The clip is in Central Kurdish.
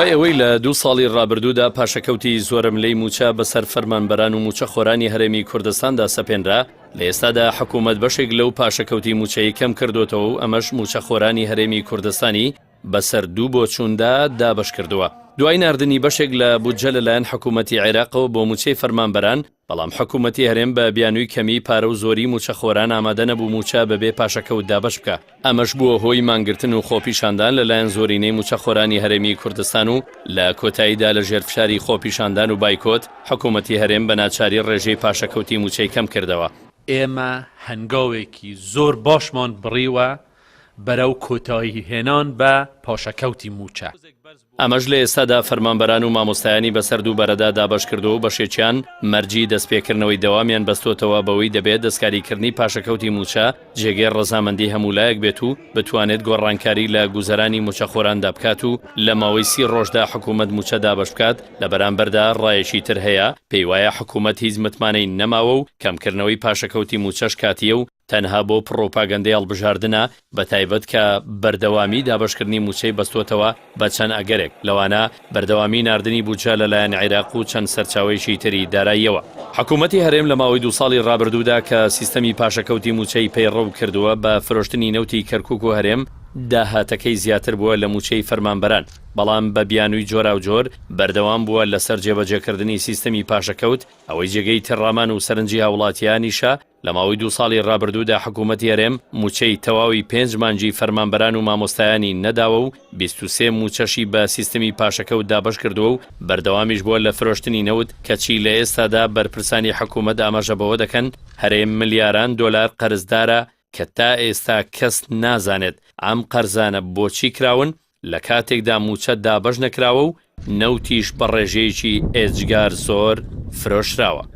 دوای ئەوەی لە 2 ساڵی ڕابردوودا پاشەکەوتی زۆرم لەی موچە بەسەر فەرمانبەران و موچەخۆرانی هەرێمی کوردستاندا سەپێنرا، لە ئێستادا حکوومەت بەشێک لەو پاشەکەوتی موچەی کەم کردوتەوە و ئەمەش موچەخۆرانی هەرێمی کوردستانی بەسەر 2 بۆچووندا دابش کردووە. دوای ناردنی بەشێک لە بودجە لەلایەن حکوومەتی عێراقەوە بۆ موچەی فەرمانبەران، بەڵام حکوومەتی هەرێم بە بیانووی کەمی پارە و زۆری موچەخۆران ئامادە نەبوو موچە بەبێ پاشەکەوت دابش بکە. ئەمەش بووە هۆی مانگرتن و خۆپیشاندان لەلایەن زۆرینەی موچەخۆرانی هەرێمی کوردستان و لە کۆتاییدا لە ژێرفشاری خۆپیشاندان و بایکۆت حکوومەتی هەرێم بە ناچاری ڕێژەی پاشەکەوتی موچەی کەم کردەوە. ئێمە هەنگاوێکی زۆر باشمان بڕیوە بەرەو کۆتایی هێنان بە پاشەکەوتی موچە. ئەمەش لە ئێستادا فەرمانبەران و مامۆستایانی بەسەر 2 بەرەدا دابش کردو و بەشێکیان مەرجی دەستپێکردنەوەی دەوامیان بەستۆتەوە بەوەی دەبێت دەستکاریکردنی پاشەکەوتی موچە جێگەی ڕەزامەندی هەمولایەک بێت و بتوانێت گۆڕانکاری لە گوزەرانی موچەخۆراندا بکات و لە ماوەی 30 ڕۆژدا حکوومەت موچە دابش بکات. لە بەرامبەردا ڕایەکی تر هەیە، پێی وایە حکوومەت هیچ متمانەی نەماوە و کەمکردنەوەی پاشەکەوتی موچەش کاتیە و تەنها بۆ پرۆپاگەندەی هەڵبژاردنە، بەتایبەت کە بەردەوامی دابشکردنی موچەی بەستۆتەوە بە چەند ئەگەرێک، لەوانە بەردەوامی ناردنی بودجە لەلایەن عێراق و چەند سەرچاوەیەکی تری داراییەوە. حکوومەتی هەرێم لە ماوەی 2 ساڵی ڕابردوودا کە سیستەمی پاشەکەوتی موچەی پەیڕەو کردووە بە فرۆشتنی نەوتی کەرکووک و هەرێم، داهاتەکەی زیاتر بووە لە موچەی فەرمانبەران، بەڵام بە بیانووی جۆرا و جۆر بەردەوام بووە لەسەر جێبەجێکردنی سیستەمی پاشەکەوت، ئەوەی جێگەی تڕامان و سەرنجی هاوڵاتیانیشە. لە ماوەی 2 ساڵی ڕابردوودا حکوومەتی هەرێم موچەی تەواوی 5 مانجی فەرمانبەران و مامۆستایانی نەداوە و 23 موچەشی بە سیستەمی پاشەکەوت دابش کردووە و بەردەوامیش بووە لە فرۆشتنی نەوت، کەچی لە ئێستادا بەرپرسانی حکوومەت ئاماژە بەوە دەکەن هەرێم ملیاران دۆلار قەرزدارە کە تا ئێستا کەس نازانێت ئەم قەرزانە بۆچی کراون، لە کاتێکدا موچە دابش نەکراوە و نەوتیش بە ڕێژەیەکی ئێجگار زۆر فرۆشراوە.